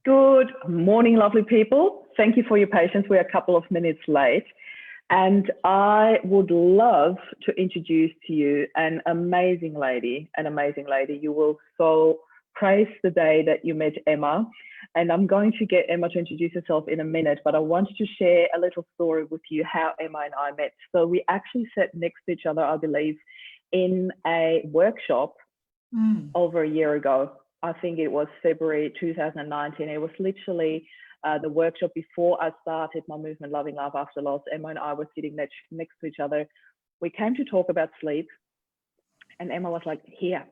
Good morning, lovely people. Thank you for your patience. We're a couple of minutes late. And I would love to introduce to you an amazing lady, You will so praise the day that you met Emma. And I'm going to get Emma to introduce herself in a minute, but I wanted to share a little story with you how Emma and I met. So we actually sat next to each other, I believe, in a workshop over a year ago. I think it was February 2019. It was literally the workshop before I started my movement, Loving Life After Loss. Emma and I were sitting next to each other. We came to talk about sleep, and Emma was like, here,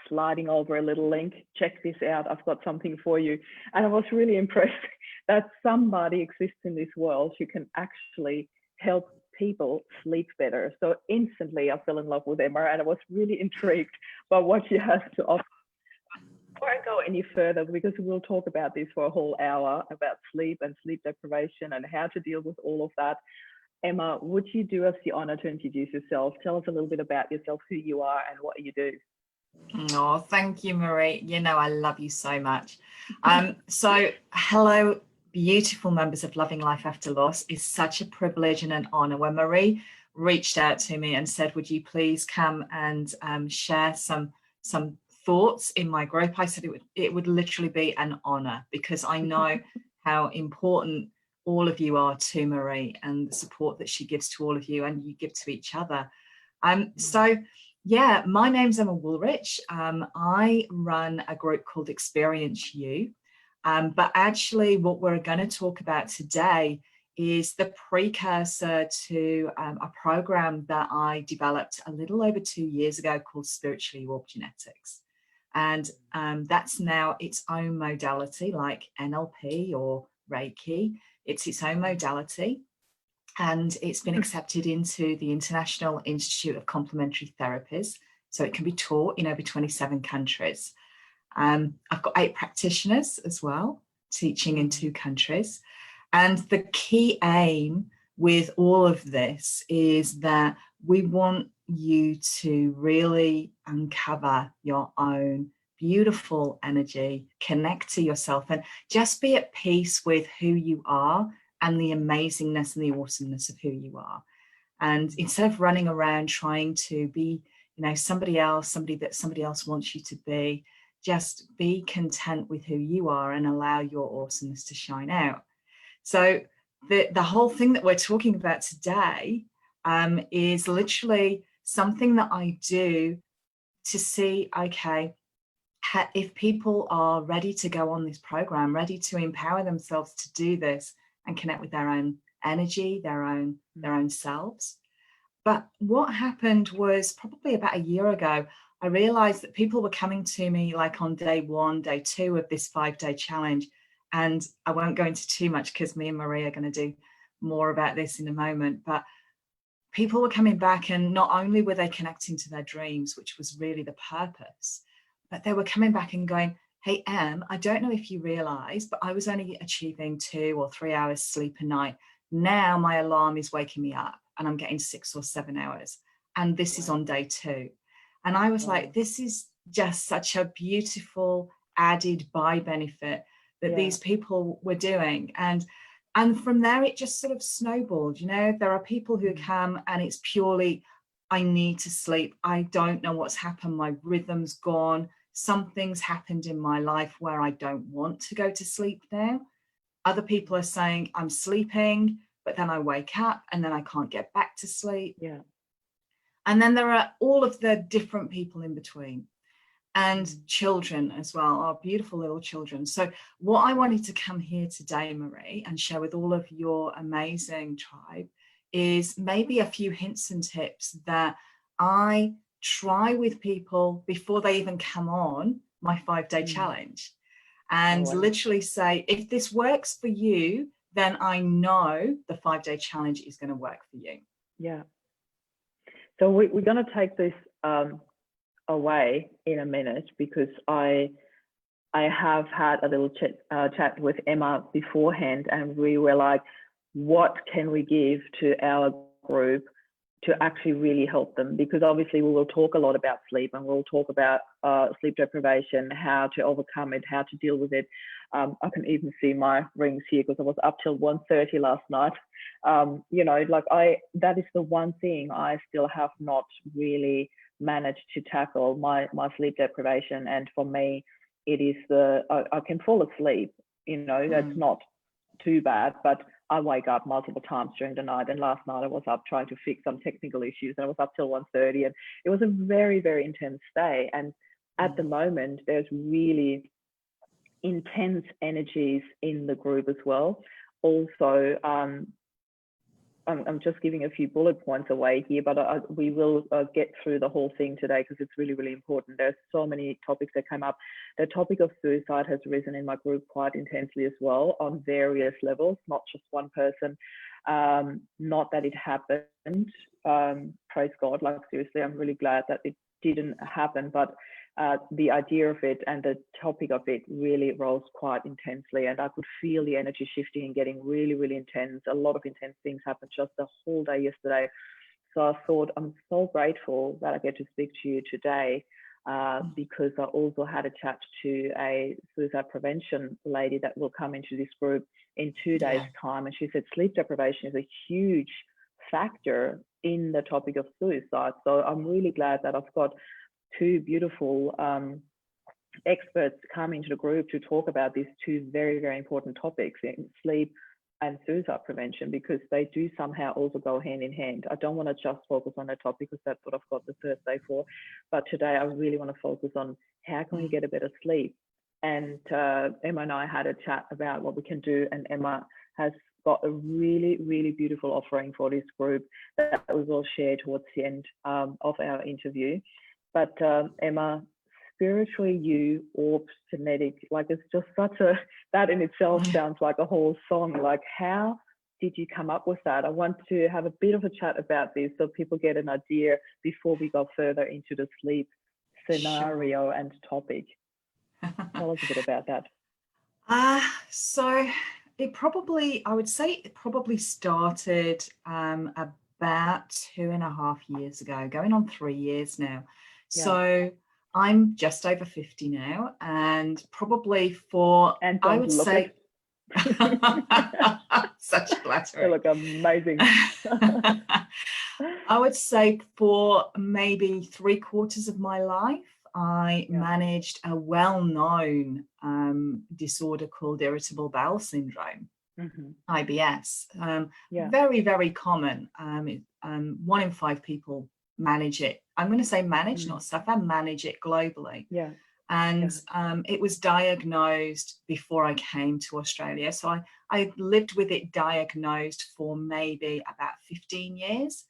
sliding over a little link, check this out, I've got something for you. And I was really impressed that somebody exists in this world who can actually help people sleep better. So instantly I fell in love with Emma, and I was really intrigued by what she has to offer. Before I go any further, because we'll talk about this for a whole hour, about sleep and sleep deprivation and how to deal with all of that. Emma, would you do us the honor to introduce yourself? Tell us a little bit about yourself, who you are and what you do. Oh, thank you, Marie. You know, I love you so much. So hello, beautiful members of Loving Life After Loss. It's such a privilege and an honor. When Marie reached out to me and said, would you please come and share some thoughts in my group, I said it would literally be an honor, because I know how important all of you are to Marie and the support that she gives to all of you and you give to each other. So yeah, my name's Emma Woolrich. I run a group called Experience You, but actually what we're going to talk about today is the precursor to a program that I developed a little over 2 years ago called You Orb Genetics. And that's now its own modality, like NLP or Reiki. It's its own modality. And it's been accepted into the International Institute of Complementary Therapies. So it can be taught in over 27 countries. I've got 8 practitioners as well, teaching in 2 countries. And the key aim with all of this is that we want you to really uncover your own beautiful energy, connect to yourself, and just be at peace with who you are and the amazingness and the awesomeness of who you are. And instead of running around trying to be, you know, somebody else, somebody that somebody else wants you to be, just be content with who you are and allow your awesomeness to shine out. So the whole thing that we're talking about today is literally something that I do to see, okay, if people are ready to go on this program, ready to empower themselves to do this and connect with their own energy, their own selves. But what happened was probably about a year ago, I realized that people were coming to me like on day 1, day 2 of this 5-day challenge. And I won't go into too much because me and Marie are going to do more about this in a moment. But people were coming back, and not only were they connecting to their dreams, which was really the purpose, but they were coming back and going, hey, Em, I don't know if you realize, but I was only achieving 2 or 3 hours sleep a night. Now my alarm is waking me up and I'm getting 6 or 7 hours. And this is on day 2. And I was like, this is just such a beautiful added by benefit that these people were doing. And from there, it just sort of snowballed. You know, there are people who come and it's purely, I need to sleep. I don't know what's happened. My rhythm's gone. Something's happened in my life where I don't want to go to sleep now. Other people are saying, I'm sleeping, but then I wake up and then I can't get back to sleep. Yeah. And then there are all of the different people in between. And children as well, our beautiful little children. So what I wanted to come here today, Marie, and share with all of your amazing tribe is maybe a few hints and tips that I try with people before they even come on my 5-day challenge. And literally say, if this works for you, then I know the 5-day challenge is going to work for you. Yeah. So we're going to take this away in a minute, because I have had a little chat with Emma beforehand, and we were like, what can we give to our group to actually really help them, because obviously we will talk a lot about sleep, and we'll talk about sleep deprivation, how to overcome it, how to deal with it. I can even see my rings here because I was up till 1:30 last night. You know, like that is the one thing I still have not really managed to tackle, my sleep deprivation. And for me, it is I can fall asleep, you know, that's not too bad, but I wake up multiple times during the night. And last night I was up trying to fix some technical issues, and I was up till 1:30, and it was a very, very intense day. And at the moment, there's really intense energies in the group as well. Also, I'm just giving a few bullet points away here, but we will get through the whole thing today because it's really, really important. There's so many topics that came up. The topic of suicide has risen in my group quite intensely as well, on various levels, not just one person. Not that it happened, praise God, like seriously, I'm really glad that it didn't happen, but the idea of it and the topic of it really rose quite intensely, and I could feel the energy shifting and getting really, really intense. A lot of intense things happened just the whole day yesterday. So I thought, I'm so grateful that I get to speak to you today, because I also had a chat to a suicide prevention lady that will come into this group in 2 days' time, and she said sleep deprivation is a huge factor in the topic of suicide. So I'm really glad that I've got two beautiful experts come into the group to talk about these two very, very important topics, in sleep and suicide prevention, because they do somehow also go hand in hand. I don't want to just focus on that topic because that's what I've got the Thursday for, but today I really want to focus on how can we get a better sleep. And Emma and I had a chat about what we can do, and Emma has got a really, really beautiful offering for this group that was all shared towards the end of our interview. But Emma, spiritually You Orb Genetics, like it's just such a, that in itself sounds like a whole song. Like, how did you come up with that? I want to have a bit of a chat about this so people get an idea before we go further into the sleep scenario and topic. Tell us a bit about that. So it probably, I would say it probably started about 2.5 years ago, going on 3 years now. Yeah. So I'm just over 50 now, and probably for, and I would say, such flattery. You look amazing. I would say for maybe 3/4 of my life, I managed a well-known disorder called Irritable Bowel Syndrome, IBS. Very, very common. 1 in 5 people manage it. I'm going to say manage, not suffer, manage it globally. And it was diagnosed before I came to Australia. So I lived with it diagnosed for maybe about 15 years.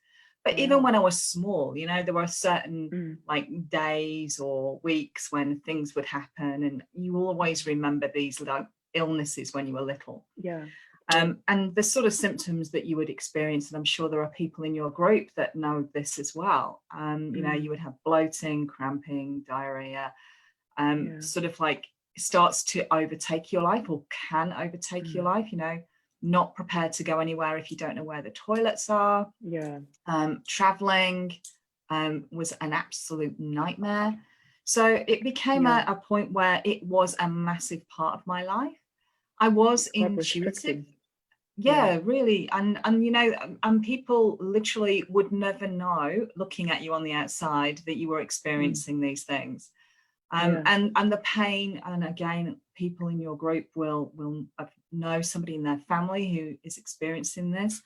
But even when I was small, you know, there were certain like days or weeks when things would happen, and you will always remember these like illnesses when you were little. And the sort of symptoms that you would experience, and I'm sure there are people in your group that know this as well. You know, you would have bloating, cramping, diarrhea, sort of like starts to overtake your life, or can overtake your life, you know, not prepared to go anywhere if you don't know where the toilets are. Traveling was an absolute nightmare. So it became a point where it was a massive part of my life. I was intuitive. Really. And you know, and people literally would never know, looking at you on the outside, that you were experiencing these things. And the pain, and again, people in your group will know somebody in their family who is experiencing this.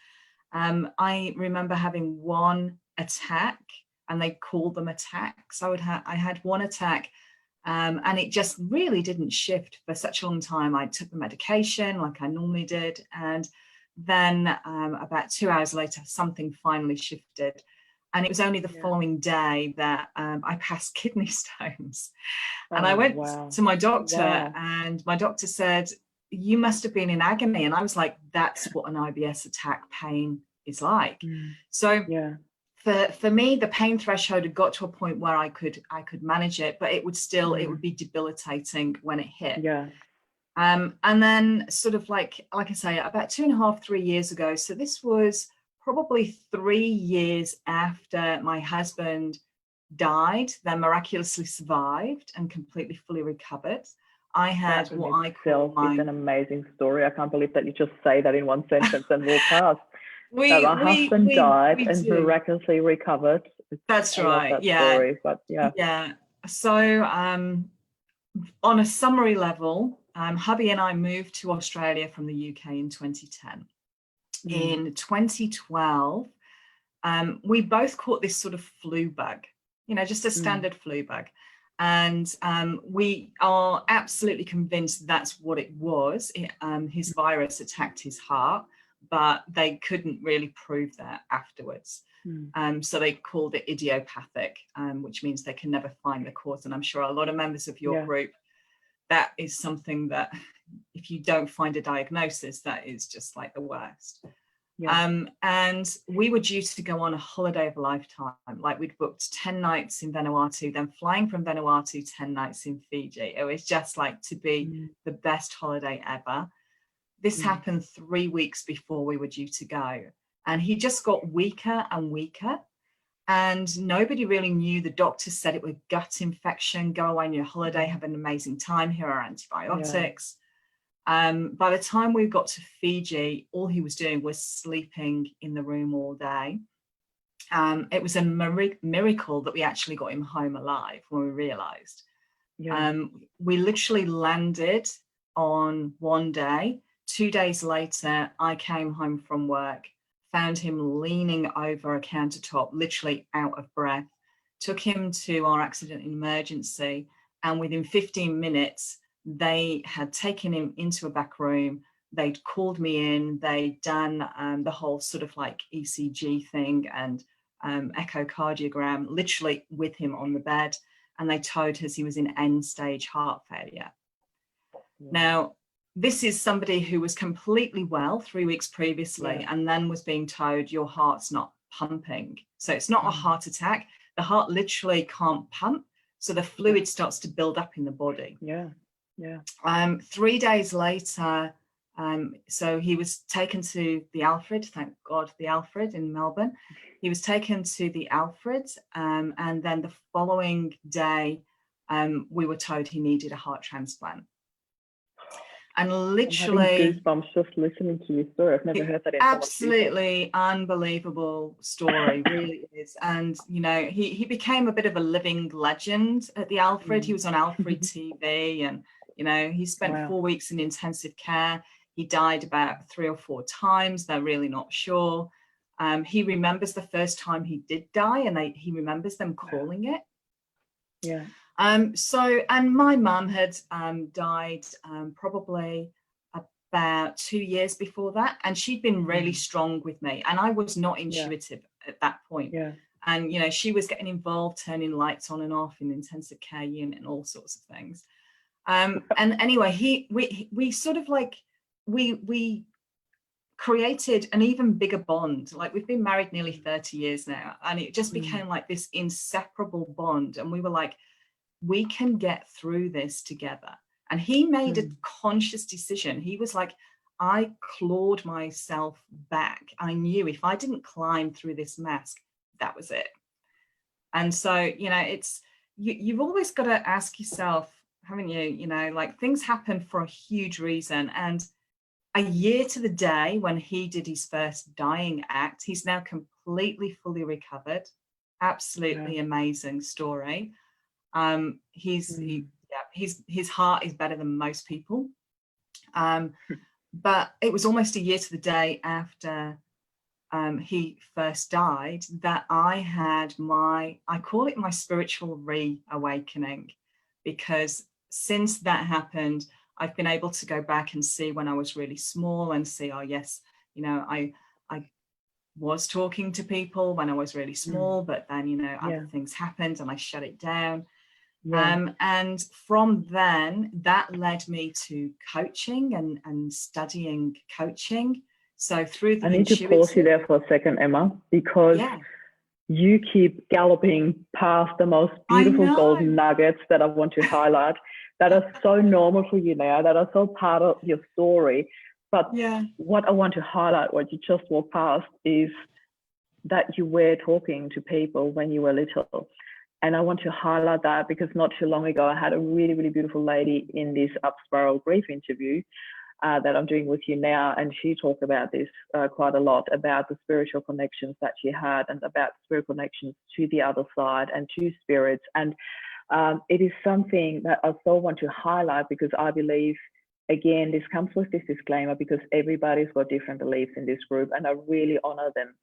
I remember having one attack, and they called them attacks. I had one attack, and it just really didn't shift for such a long time. I took the medication like I normally did, and then about 2 hours later, something finally shifted. And it was only the following day that I passed kidney stones. And I went to my doctor, and my doctor said, "You must have been in agony." And I was like, that's what an IBS attack pain is like. So for me, the pain threshold had got to a point where I could manage it, but it would still, it would be debilitating when it hit. And then sort of like I say, about 2.5, 3 years ago. So this was probably 3 years after my husband died, then miraculously survived and completely fully recovered. I had That what in I call itself is an amazing story. I can't believe that you just say that in one sentence and walk past. That my husband died and miraculously recovered. That's I right. love that Yeah. story, but yeah. Yeah. So on a summary level, hubby and I moved to Australia from the UK in 2010. In 2012, we both caught this sort of flu bug, just a standard flu bug. And we are absolutely convinced that's what it was. His virus attacked his heart, but they couldn't really prove that afterwards. So they called it idiopathic, which means they can never find the cause. And I'm sure a lot of members of your group, that is something that if you don't find a diagnosis, that is just like the worst. And we were due to go on a holiday of a lifetime. Like, we'd booked 10 nights in Vanuatu, then flying from Vanuatu 10 nights in Fiji. It was just like to be the best holiday ever. This happened 3 weeks before we were due to go, and he just got weaker and weaker, and nobody really knew. The doctor said it was gut infection. Go away on your holiday, have an amazing time. Here are antibiotics. By the time we got to Fiji, all he was doing was sleeping in the room all day. It was a miracle that we actually got him home alive when we realized. We literally landed on one day. 2 days later, I came home from work, found him leaning over a countertop, literally out of breath, took him to our accident and emergency, and within 15 minutes, they had taken him into a back room. They'd called me in. They'd done the whole sort of like ECG thing and echocardiogram, literally with him on the bed. And they told us he was in end-stage heart failure. Now, this is somebody who was completely well 3 weeks previously, and then was being told your heart's not pumping. So it's not a heart attack. The heart literally can't pump. So the fluid starts to build up in the body. 3 days later, so he was taken to the Alfred, thank God, the Alfred in Melbourne. He was taken to the Alfred, and then the following day, we were told he needed a heart transplant. And literally, I'm having goosebumps just listening to your story. I've never heard that in absolutely unbelievable story, really is. And he became a bit of a living legend at the Alfred. He was on Alfred TV, and he spent 4 weeks in intensive care. He died about 3 or 4 times. They're really not sure. He remembers the first time he did die, and he remembers them calling it. And my mum had died probably about 2 years before that, and she'd been really strong with me, and I was not intuitive at that point. And she was getting involved, turning lights on and off in the intensive care unit and all sorts of things. And anyway, we sort of like we created an even bigger bond. Like, we've been married nearly 30 years now, and it just became like this inseparable bond. And we were like, we can get through this together. And he made a conscious decision. He was like, I clawed myself back. I knew if I didn't climb through this mask, that was it. And so, you've always got to ask yourself, haven't you, like, things happen for a huge reason. And a year to the day when he did his first dying act, he's now completely fully recovered. Absolutely amazing story. His heart is better than most people. But it was almost a year to the day after he first died that I had I call it my spiritual reawakening, because since that happened, I've been able to go back and see when I was really small and see, oh yes, I was talking to people when I was really small, but then, other things happened and I shut it down. And from then, that led me to coaching and studying coaching. So through the I need to pause you there for a second, Emma, because you keep galloping past the most beautiful golden nuggets that I want to highlight, that are so normal for you now, that are so part of your story. But what I want to highlight, what you just walked past, is that you were talking to people when you were little. And I want to highlight that because not too long ago, I had a really, really beautiful lady in this Up Spiral Grief interview that I'm doing with you now. And she talked about this quite a lot, about the spiritual connections that she had and about spiritual connections to the other side and to spirits. And it is something that I so want to highlight because I believe, again, this comes with this disclaimer because everybody's got different beliefs in this group and I really honor them.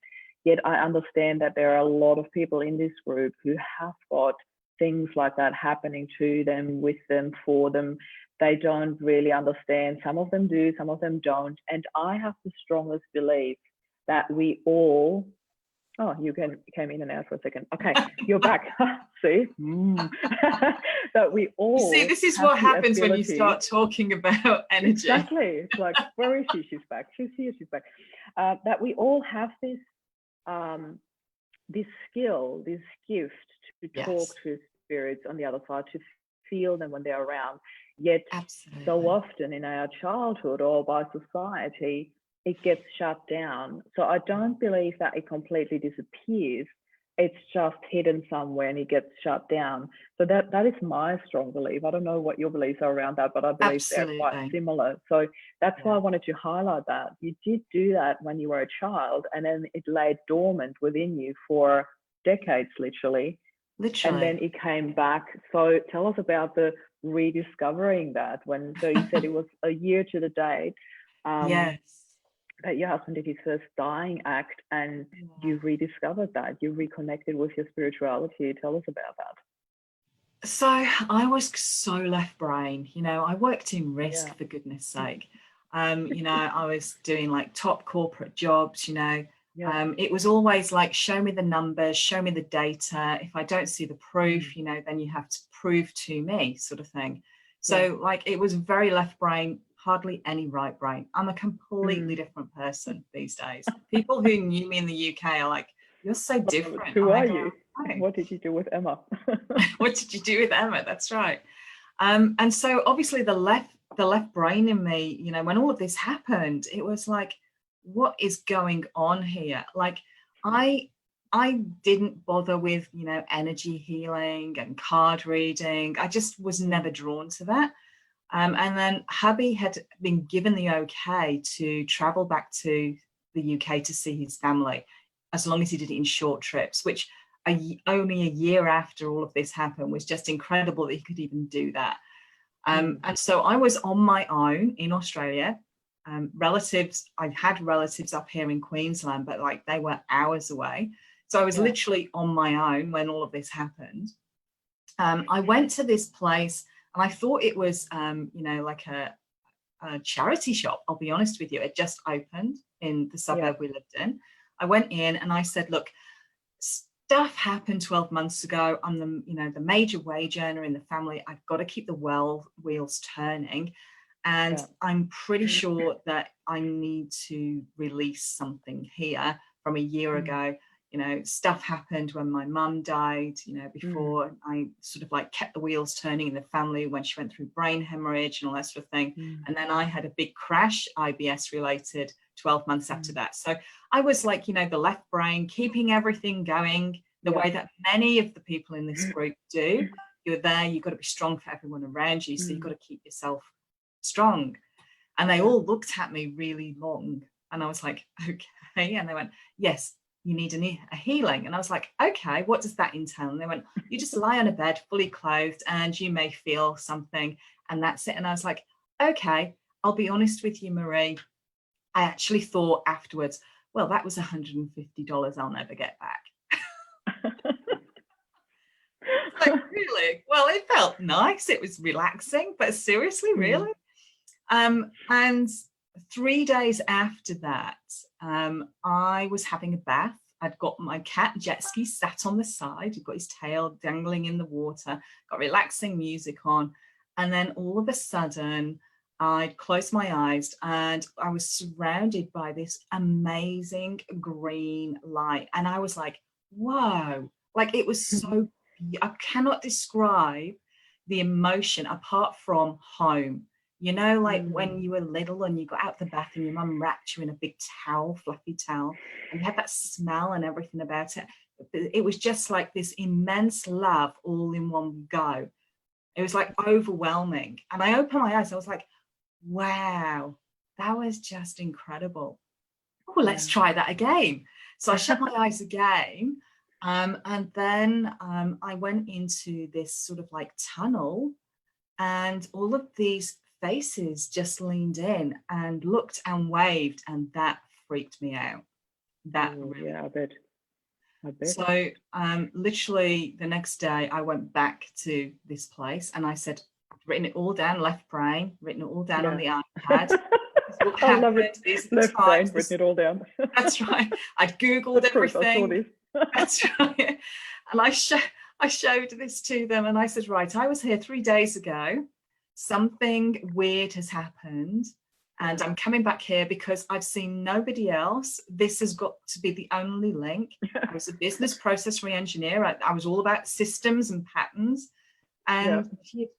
Yet I understand that there are a lot of people in this group who have got things like that happening to them, with them, for them. They don't really understand. Some of them do, some of them don't. And I have the strongest belief that we all, oh, you came in and out for a second. Okay, you're back. See? That we all. You see, this is what happens when you start talking about energy. Exactly. It's like, where is she? She's back. She's here. She's back. That we all have this skill, this gift to talk to spirits on the other side, to feel them when they're around. Yet so often in our childhood or by society, it gets shut down. So I don't believe that it completely disappears. It's just hidden somewhere and it gets shut down. So that is my strong belief. I don't know what your beliefs are around that, but I believe they're quite similar. So that's why I wanted to highlight that. You did do that when you were a child, and then it lay dormant within you for decades, literally. And then it came back. So tell us about the rediscovering that so you said it was a year to the date. That your husband did his first dying act and you rediscovered that, you reconnected with your spirituality. Tell us about that. So I was so left brain, I worked in risk for goodness sake. I was doing like top corporate jobs, it was always like, show me the numbers, show me the data. If I don't see the proof, then you have to prove to me, sort of thing. So like, it was very left brain, hardly any right brain. I'm a completely different person these days. People who knew me in the UK are like, you're so different. Who are you? What did you do with Emma? What did you do with Emma? That's right. And so obviously the left brain in me, when all of this happened, it was like, what is going on here? Like I didn't bother with, energy healing and card reading. I just was never drawn to that. And then hubby had been given the okay to travel back to the UK to see his family, as long as he did it in short trips, which only a year after all of this happened was just incredible that he could even do that. And so I was on my own in Australia. I had relatives up here in Queensland, but like they were hours away. So I was literally on my own when all of this happened. I went to this place and I thought it was, like a charity shop. I'll be honest with you. It just opened in the suburb we lived in. I went in and I said, look, stuff happened 12 months ago. I'm the major wage earner in the family. I've got to keep the wheels turning. And I'm pretty sure that I need to release something here from a year ago. Stuff happened when my mum died, before I sort of like kept the wheels turning in the family when she went through brain hemorrhage and all that sort of thing. And then I had a big crash, IBS related, 12 months after that. So I was like, the left brain, keeping everything going the way that many of the people in this group do. You're there, you've got to be strong for everyone around you. So you've got to keep yourself strong. And they all looked at me really long. And I was like, okay. And they went, yes, you need a healing. And I was like, okay, what does that entail? And they went, you just lie on a bed fully clothed and you may feel something and that's it. And I was like, okay, I'll be honest with you, Marie. I actually thought afterwards, well, that was $150 I'll never get back. Like, really? Well, it felt nice. It was relaxing, but seriously, really? And 3 days after that, I was having a bath. I'd got my cat jet ski sat on the side. He'd got his tail dangling in the water, got relaxing music on. And then all of a sudden, I'd closed my eyes and I was surrounded by this amazing green light. And I was like, whoa, like it was so, I cannot describe the emotion apart from home. You know, like when you were little and you got out the bath and your mum wrapped you in a big towel, fluffy towel, and you had that smell and everything about it. It was just like this immense love all in one go. It was like overwhelming. And I opened my eyes. I was like, wow, that was just incredible. Oh, let's try that again. So I shut my eyes again. And then I went into this sort of like tunnel, and all of these faces just leaned in and looked and waved, and that freaked me out. That really. Yeah, I bet. So literally the next day I went back to this place and I said, written it all down, left brain, written it all down on the iPad. I love it. Left brain, written it all down. That's right. I'd Googled everything. That's right. And I showed this to them and I said, right, I was here 3 days ago. Something weird has happened. And I'm coming back here because I've seen nobody else. This has got to be the only link. I was a business process re-engineer. I was all about systems and patterns. And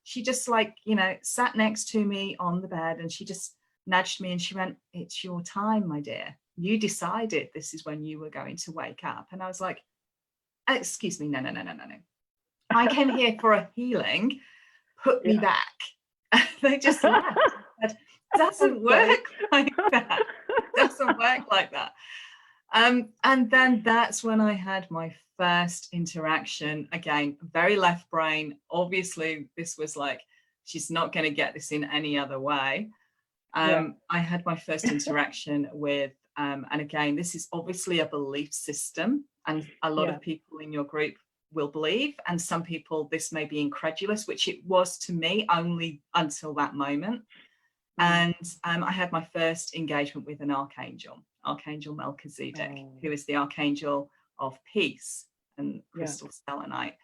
she just like, you know, sat next to me on the bed and she just nudged me and she went, it's your time, my dear. You decided this is when you were going to wake up. And I was like, excuse me, no. I came here for a healing. Put me back. They just laughed. Doesn't work like that. Doesn't work like that. And then that's when I had my first interaction. Again, very left brain. Obviously, this was like, she's not going to get this in any other way. I had my first interaction with, and again, this is obviously a belief system, and a lot of people in your group will believe, and some people, this may be incredulous, which it was to me only until that moment. And I had my first engagement with an archangel, Archangel Melchizedek, who is the archangel of peace and crystal selenite.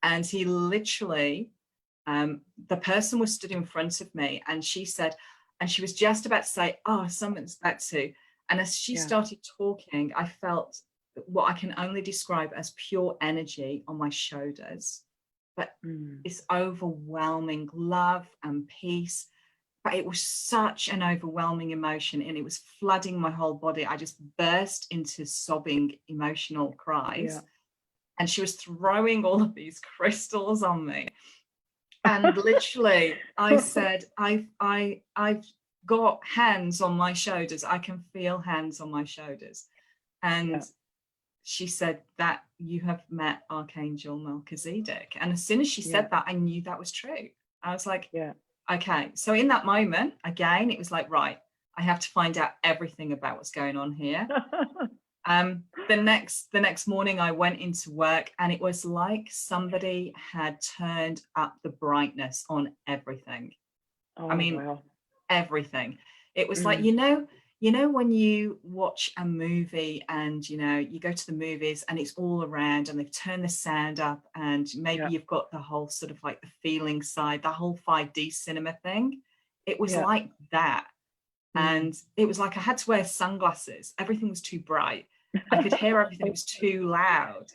And he literally, the person was stood in front of me and she said, and she was just about to say, oh, someone's about to. And as she started talking, I felt what I can only describe as pure energy on my shoulders, but this overwhelming love and peace. But it was such an overwhelming emotion and it was flooding my whole body. I just burst into sobbing, emotional cries. And she was throwing all of these crystals on me. And literally, I said, I've got hands on my shoulders. I can feel hands on my shoulders. And she said that you have met Archangel Melchizedek. And as soon as she said that, I knew that was true. I was like, okay. So in that moment, again, it was like, right, I have to find out everything about what's going on here. The next morning I went into work and it was like somebody had turned up the brightness on everything. Everything. It was like, you know, when you watch a movie and, you know, you go to the movies and it's all around and they've turned the sound up and maybe you've got the whole sort of like the feeling side, the whole 5D cinema thing. It was like that. And it was like I had to wear sunglasses. Everything was too bright. I could hear everything. It was too loud.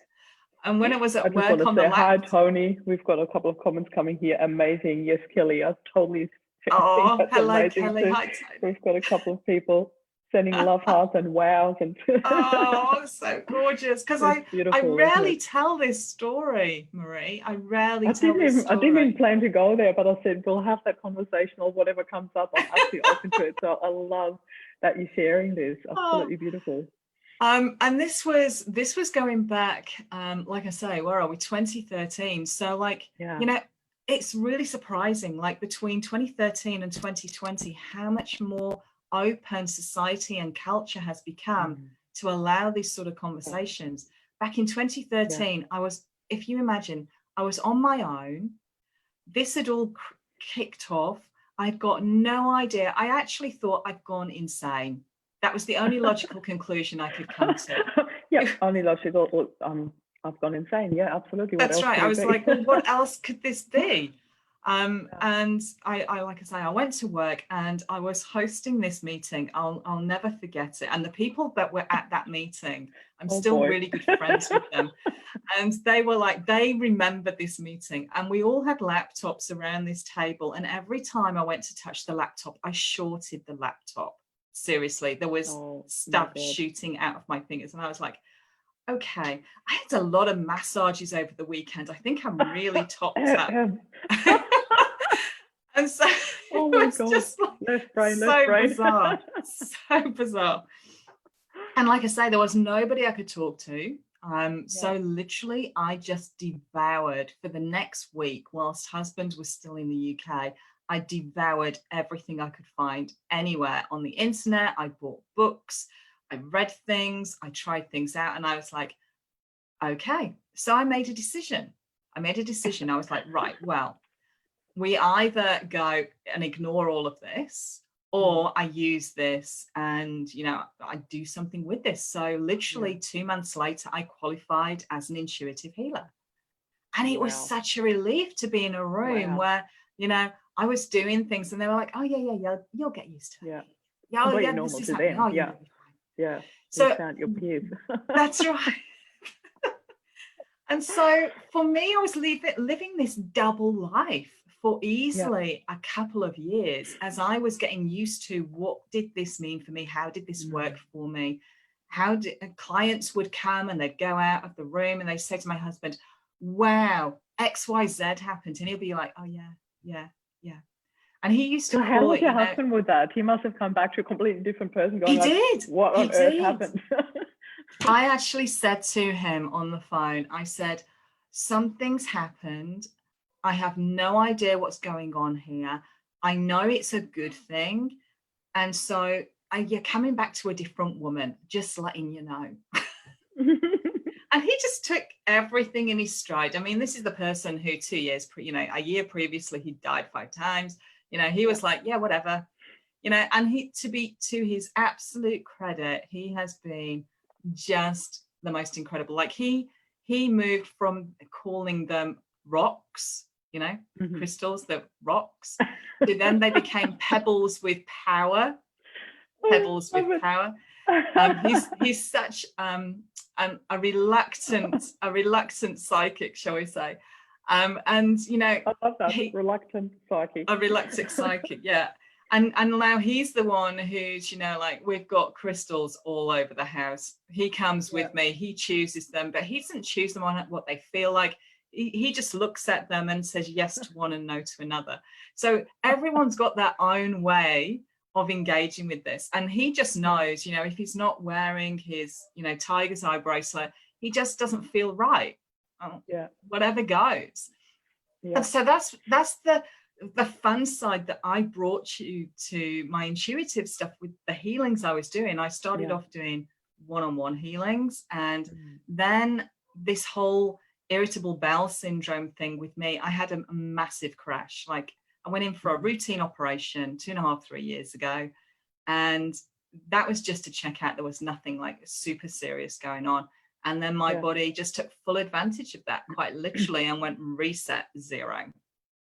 And when I was at work on the laptop. Hi, Tony. We've got a couple of comments coming here. Amazing. Yes, Kelly. I totally Oh, hello, Kelly. Hi, Tony. We've got a couple of people sending love hearts and wows. And oh, so gorgeous. Because I rarely tell this story, Marie. I rarely tell this story. I didn't even plan to go there, but I said, we'll have that conversation or whatever comes up. I'm actually open to it. So I love that you're sharing this. Absolutely beautiful. And this was going back, like I say, where are we? 2013. So like, you know, it's really surprising, like between 2013 and 2020, how much more open society and culture has become to allow these sort of conversations. Back in 2013, I was, if you imagine, I was on my own. This had all kicked off. I'd got no idea. I actually thought I'd gone insane. That was the only logical conclusion I could come to. Only logical. I've gone insane. Yeah, absolutely. That's right. I was like, well, what else could this be? And I like I say, I went to work and I was hosting this meeting. I'll never forget it. And the people that were at that meeting, I'm still really good friends with them. And they were like, they remembered this meeting, and we all had laptops around this table. And every time I went to touch the laptop, I shorted the laptop. Seriously, there was stuff shooting out of my fingers. And I was like, okay, I had a lot of massages over the weekend. I think I'm really topped up. And so oh my God, just like left brain. Bizarre, so bizarre. And like I say, there was nobody I could talk to. So literally, I just devoured for the next week whilst husband was still in the UK. I devoured everything I could find anywhere on the internet. I bought books, I read things, I tried things out, and I was like, okay. So I made a decision. I was like, right, well, we either go and ignore all of this, or I use this and, you know, I do something with this. So literally 2 months later, I qualified as an intuitive healer. And it was such a relief to be in a room where, you know, I was doing things and they were like, oh, yeah, you'll get used to it. Normal to them. Yeah. So you found your peers. That's right. And so for me, I was living this double life for easily a couple of years as I was getting used to what did this mean for me? How did this work for me? How did clients would come and they'd go out of the room and they say to my husband, wow, XYZ happened. And he'll be like, oh, yeah. And he used to so call how was it, your husband with that? He must have come back to a completely different person going, he did. What on earth happened? I actually said to him on the phone, I said, something's happened. I have no idea what's going on here. I know it's a good thing. And so you're coming back to a different woman, just letting you know. And he just took everything in his stride. I mean, this is the person who 2 years, a year previously, he died 5 times. You know, he was like, yeah, whatever. You know, and to his absolute credit, he has been just the most incredible. Like he moved from calling them rocks, you know, crystals, the rocks, to then they became pebbles with power. He's such a reluctant psychic, shall we say. And you know, I love that, reluctant psychic. A reluctant psychic, yeah. And now he's the one who's, you know, like we've got crystals all over the house. He comes with me, he chooses them, but he doesn't choose them on what they feel like. He just looks at them and says yes to one and no to another. So everyone's got their own way of engaging with this. And he just knows, you know, if he's not wearing his, you know, tiger's eye bracelet, he just doesn't feel right. Whatever goes. And so that's the fun side that I brought you to my intuitive stuff with the healings I was doing. I started off doing one-on-one healings, and then this whole irritable bowel syndrome thing with me, I had a massive crash. Like I went in for a routine operation 2.5, 3 years ago, and that was just to check out there was nothing like super serious going on. And then my body just took full advantage of that, quite literally, and went reset zero,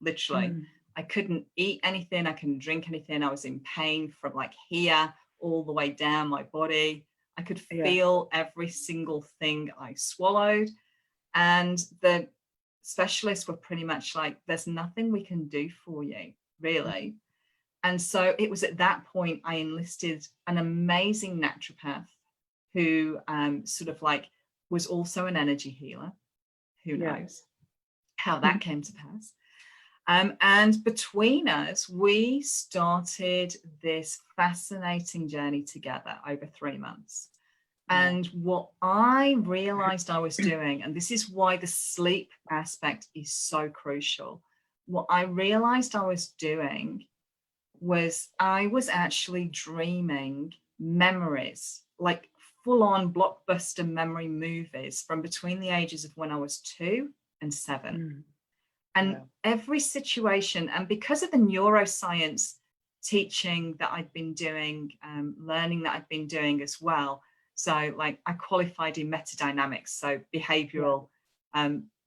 literally. I couldn't eat anything. I couldn't drink anything. I was in pain from like here all the way down my body. I could feel every single thing I swallowed. And the specialists were pretty much like, there's nothing we can do for you, really. And so it was at that point I enlisted an amazing naturopath who sort of like was also an energy healer. Who knows how that came to pass. And between us, we started this fascinating journey together over 3 months. And what I realized I was doing, and this is why the sleep aspect is so crucial, what I realized I was doing was I was actually dreaming memories, like full-on blockbuster memory movies from between the ages of when I was 2 and 7. And every situation, and because of the neuroscience teaching that I'd been doing, learning that I'd been doing as well. So like I qualified in metadynamics, so behavioural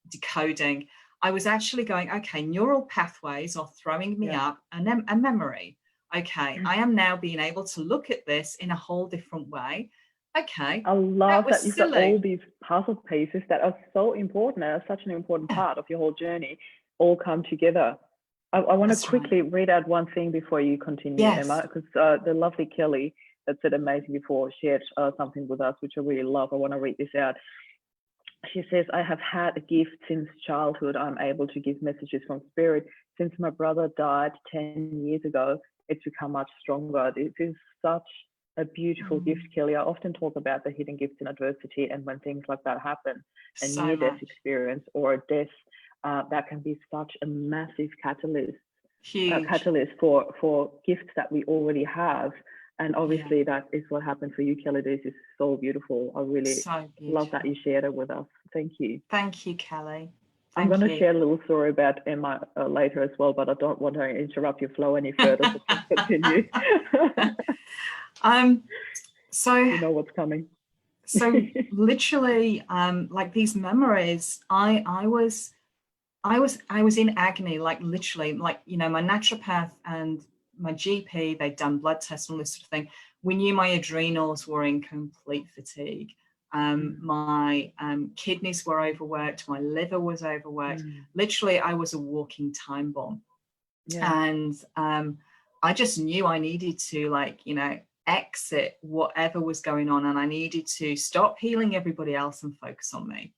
decoding. I was actually going, okay, neural pathways are throwing me up a memory. Okay, I am now being able to look at this in a whole different way. Okay, I love that you've got all silly. these puzzle pieces that are so important and are such an important part of your whole journey all come together. I want to That's quickly right. read out one thing before you continue, Yes. Emma, because the lovely Kelly that said amazing before shared something with us, which I really love. I want to read this out. She says, I have had a gift since childhood. I'm able to give messages from spirit. Since my brother died 10 years ago, it's become much stronger. This is such a beautiful gift, Kelly. I often talk about the hidden gifts in adversity, and when things like that happen, a So near-death much. experience or a death, that can be such a massive catalyst. Huge. Catalyst for gifts that we already have. And obviously that is what happened for you, Kelly. This is so beautiful. I really love that you shared it with us. Thank you. Thank you, Kelly. I'm going to share a little story about Emma later as well, but I don't want to interrupt your flow any further, so please continue. So you know what's coming. So literally, like these memories, I was in agony, like literally, like, you know, my naturopath and my GP, they'd done blood tests and all this sort of thing. We knew my adrenals were in complete fatigue. My kidneys were overworked. My liver was overworked. Literally, I was a walking time bomb. And I just knew I needed to, like, you know, exit whatever was going on, and I needed to stop healing everybody else and focus on me.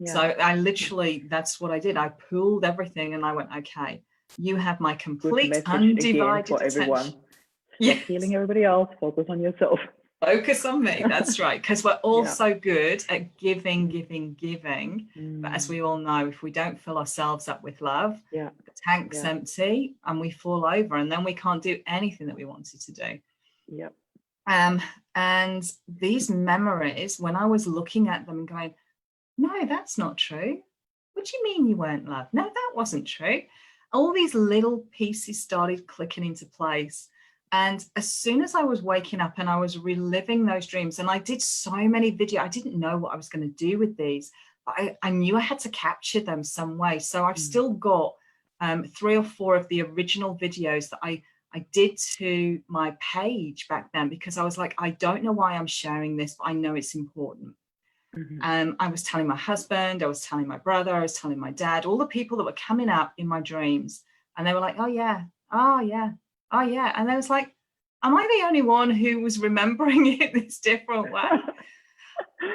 So I literally, that's what I did. I pulled everything and I went, okay, you have my complete undivided for attention. Everyone. Stop healing everybody else, focus on yourself. Focus on me, that's right. Because we're all so good at giving. But as we all know, if we don't fill ourselves up with love, the tank's empty and we fall over, and then we can't do anything that we wanted to do. And these memories, when I was looking at them and going, no, that's not true. What do you mean you weren't loved? No, that wasn't true. All these little pieces started clicking into place. And as soon as I was waking up and I was reliving those dreams, and I did so many videos, I didn't know what I was going to do with these, but I knew I had to capture them some way. So I've still got 3 or 4 of the original videos that I did to my page back then, because I was like, I don't know why I'm sharing this, but I know it's important. I was telling my husband, I was telling my brother, I was telling my dad, all the people that were coming up in my dreams. And they were like, oh yeah, oh yeah, oh yeah. And I was like, am I the only one who was remembering it this different way?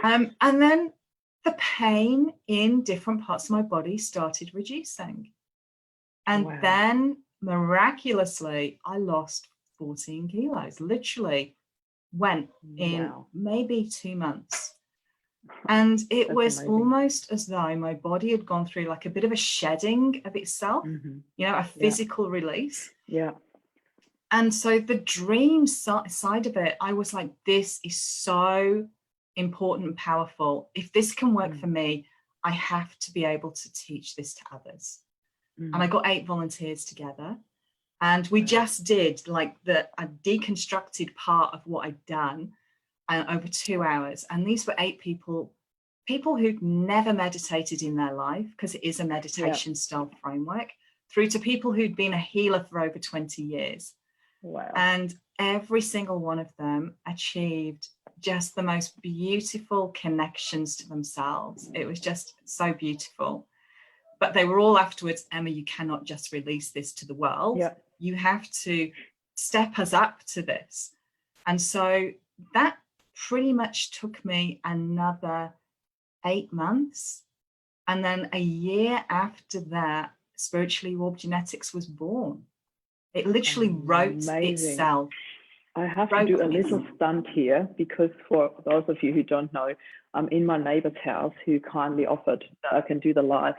And then the pain in different parts of my body started reducing. And then miraculously, I lost 14 kilos, literally went in maybe 2 months. And it was amazing. Almost as though my body had gone through like a bit of a shedding of itself, you know, a physical release. And so the dream side of it, I was like, this is so important and powerful. If this can work for me, I have to be able to teach this to others. And I got 8 volunteers together, and we just did like a deconstructed part of what I'd done over 2 hours. And these were 8 people who'd never meditated in their life, because it is a meditation style framework, through to people who'd been a healer for over 20 years. And every single one of them achieved just the most beautiful connections to themselves. It was just so beautiful. But they were all afterwards, Emma, you cannot just release this to the world. You have to step us up to this. And so that pretty much took me another 8 months. And then a year after that, Spiritually You Orb Genetics was born. It literally wrote itself. I have to do a little stunt here, because for those of you who don't know, I'm in my neighbor's house who kindly offered that I can do the live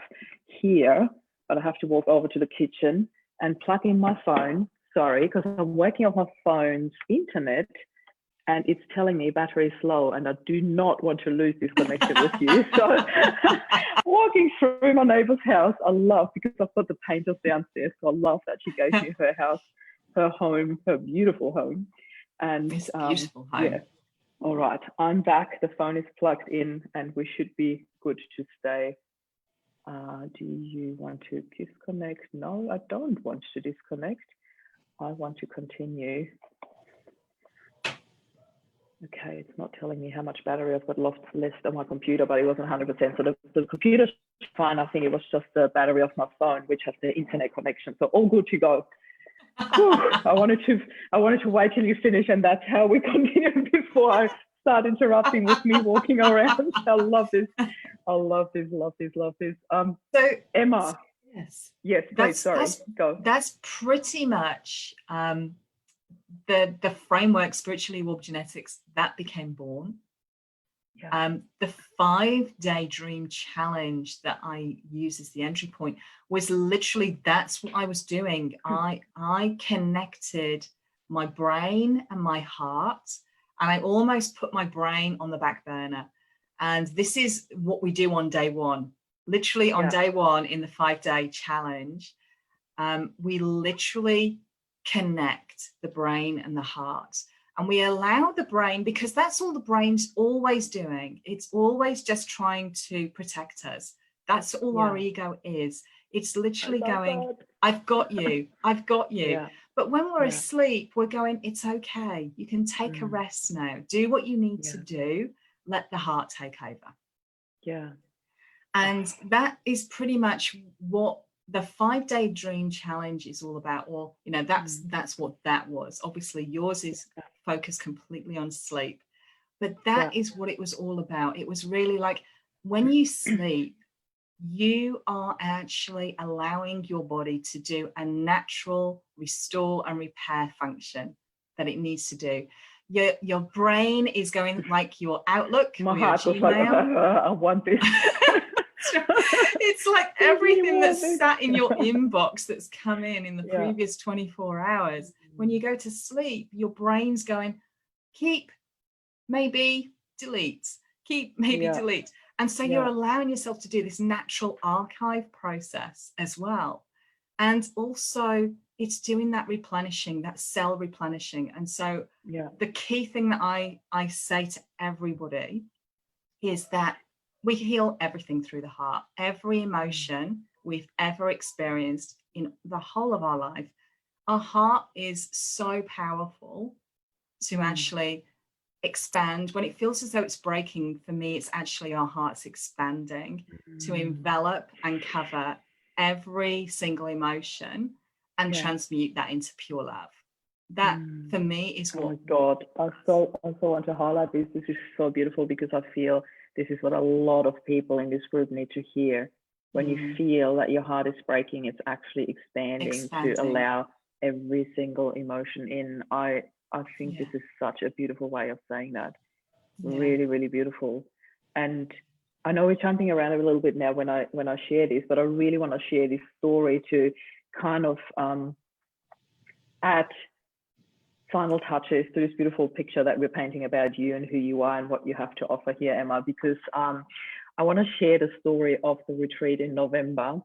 here, but I have to walk over to the kitchen and plug in my phone. Sorry, because I'm working off my phone's internet and it's telling me battery is low, and I do not want to lose this connection with you. So walking through my neighbor's house, I love, because I've got the painters downstairs, so I love that she gave me her house, her home, her beautiful home. And it's a beautiful home. All right, I'm back. The phone is plugged in and we should be good to stay. Do you want to disconnect? No, I don't want to disconnect. I want to continue. Okay, it's not telling me how much battery I've got left on my computer, but it wasn't 100%. So the computer's fine. I think it was just the battery of my phone, which has the internet connection. So all good to go. I wanted to wait till you finish, and that's how we continue before I start interrupting with me walking around. I love this. I love this. So Emma. Yes, please. Go. That's pretty much the framework Spiritually You Orb Genetics that became born. Yeah. The 5-day dream challenge that I use as the entry point was literally, that's what I was doing. I connected my brain and my heart, and I almost put my brain on the back burner. And this is what we do on day one. Literally on day one in the 5-day challenge, we literally connect the brain and the heart. And we allow the brain, because that's all the brain's always doing. It's always just trying to protect us. That's all our ego is. It's literally going, I've got you, I've got you. Yeah. But when we're asleep, we're going, it's okay. You can take a rest now. Do what you need to do. Let the heart take over. Yeah. And that is pretty much what the 5-day dream challenge is all about. Or, you know, that's what that was. Obviously yours is focused completely on sleep, but that is what it was all about. It was really like, when you sleep, you are actually allowing your body to do a natural restore and repair function that it needs to do. Your brain is going like your Outlook. My heart was like, I want this. It's like everything that's sat in your inbox that's come in the previous 24 hours. When you go to sleep, your brain's going, keep, maybe, delete, keep, maybe, delete. And so you're allowing yourself to do this natural archive process as well. And also it's doing that replenishing, that cell replenishing. And so the key thing that I say to everybody is that we heal everything through the heart. Every emotion we've ever experienced in the whole of our life, our heart is so powerful to actually expand. When it feels as though it's breaking, for me, it's actually our heart's expanding to envelop and cover every single emotion and transmute that into pure love. That for me is what. Oh my God, I so want to highlight this. This is so beautiful, because I feel this is what a lot of people in this group need to hear. When you feel that your heart is breaking, it's actually expanding to allow every single emotion in. I think this is such a beautiful way of saying that. Really, really beautiful. And I know we're jumping around a little bit now when I share this, but I really want to share this story to kind of add final touches to this beautiful picture that we're painting about you and who you are and what you have to offer here, Emma, because I want to share the story of the retreat in November.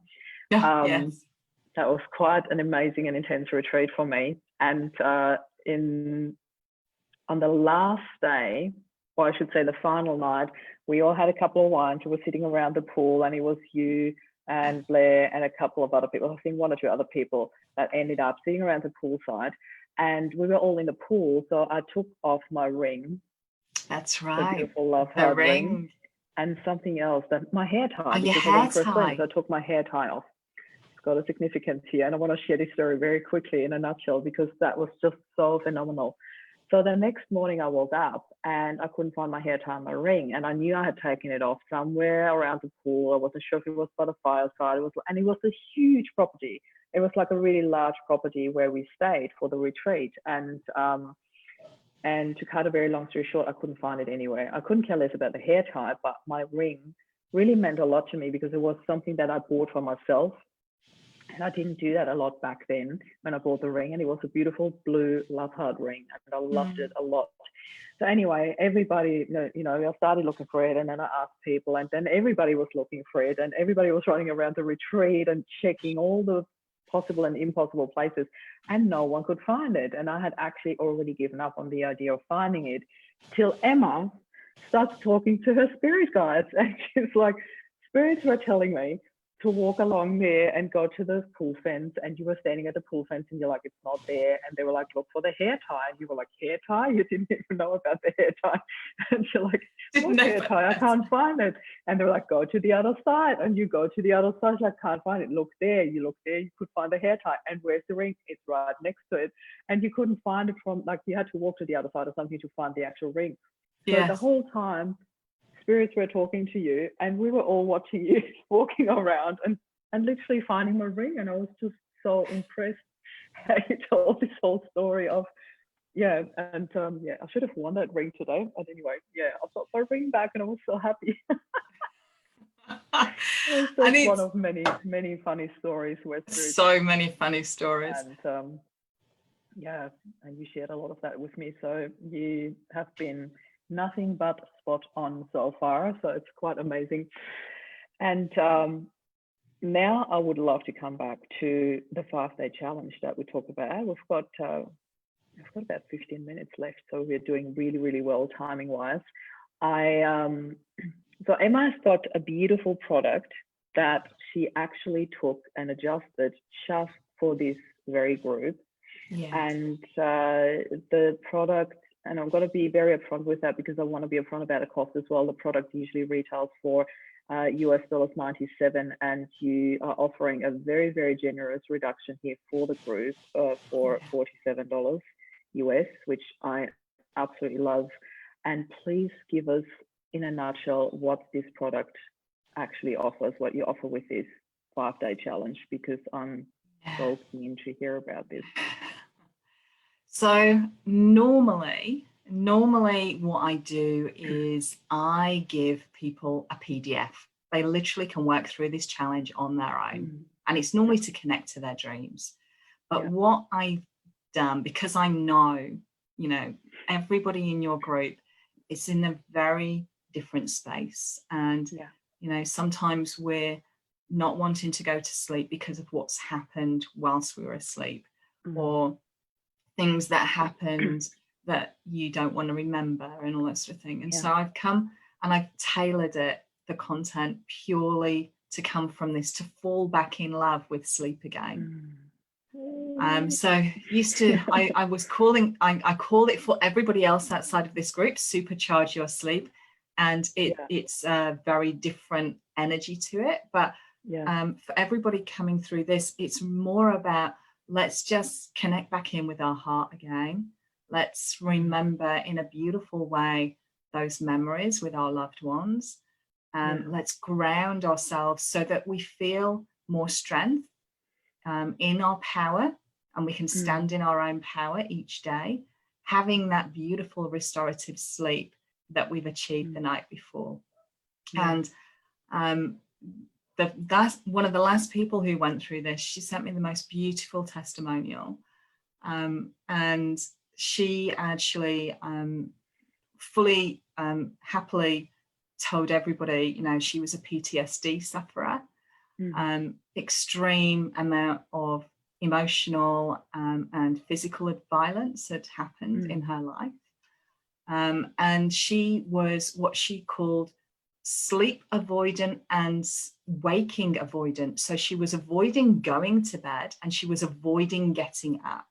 That was quite an amazing and intense retreat for me. And on the last day, or I should say the final night, we all had a couple of wines. We were sitting around the pool, and it was you and Blair and a couple of other people, I think 1 or 2 other people, that ended up sitting around the poolside. And we were all in the pool, so I took off my ring. That's right. The beautiful love heart ring. And something else, that my hair tie. Your hair tie. So I took my hair tie off. It's got a significance here, and I want to share this story very quickly in a nutshell, because that was just so phenomenal. So the next morning I woke up and I couldn't find my hair tie and my ring, and I knew I had taken it off somewhere around the pool. I wasn't sure if it was by the fireside. And it was a huge property. It was like a really large property where we stayed for the retreat. And to cut a very long story short, I couldn't find it anywhere. I couldn't care less about the hair tie, but my ring really meant a lot to me, because it was something that I bought for myself. And I didn't do that a lot back then when I bought the ring. And it was a beautiful blue love heart ring, and I loved it a lot. So anyway, everybody, you know, I started looking for it, and then I asked people, and then everybody was looking for it, and everybody was running around the retreat and checking all the possible and impossible places, and no one could find it. And I had actually already given up on the idea of finding it, till Emma starts talking to her spirit guides, and she's like, spirits were telling me to walk along there and go to the pool fence, and you were standing at the pool fence and you're like, it's not there. And they were like, look for the hair tie. And you were like, hair tie? You didn't even know about the hair tie. And you're like, what hair tie? I can't find it. And they were like, go to the other side. And you go to the other side, like, can't find it. Look there. You look there, you could find the hair tie. And where's the ring? It's right next to it. And you couldn't find it from, like, you had to walk to the other side or something to find the actual ring. So the whole time, spirits were talking to you, and we were all watching you walking around and literally finding my ring. And I was just so impressed how you told this whole story of, I should have worn that ring today. But anyway, I got my ring back and I was so happy. It was just one of many, many funny stories. So many funny stories. And and you shared a lot of that with me. So you have been nothing but spot on so far. So it's quite amazing. And now I would love to come back to the 5-day challenge that we talked about. We've got about 15 minutes left, so we're doing really, really well timing wise. So Emma's got a beautiful product that she actually took and adjusted just for this very group. And the product, and I'm going to be very upfront with that because I want to be upfront about the cost as well. The product usually retails for US $97, and you are offering a very, very generous reduction here for the group for $47 US, which I absolutely love. And please give us, in a nutshell, what this product actually offers, what you offer with this 5-day challenge, because I'm so keen to hear about this. So normally what I do is I give people a PDF. They literally can work through this challenge on their own. And it's normally to connect to their dreams. But what I've done, because I know, everybody in your group is in a very different space. And, sometimes we're not wanting to go to sleep because of what's happened whilst we were asleep, or things that happened that you don't want to remember and all that sort of thing. And so I've come and I've tailored the content purely to come from this, to fall back in love with sleep again. So I call it for everybody else outside of this group, Supercharge Your Sleep. And it's a very different energy to it. But for everybody coming through this, it's more about, let's just connect back in with our heart again. Let's remember in a beautiful way those memories with our loved ones. Let's ground ourselves so that we feel more strength in our power, and we can stand in our own power each day, having that beautiful restorative sleep that we've achieved the night before. And one of the last people who went through this, she sent me the most beautiful testimonial. And she actually fully happily told everybody, she was a PTSD sufferer, extreme amount of emotional and physical violence had happened in her life. And she was what she called sleep avoidant and waking avoidant. So she was avoiding going to bed and she was avoiding getting up.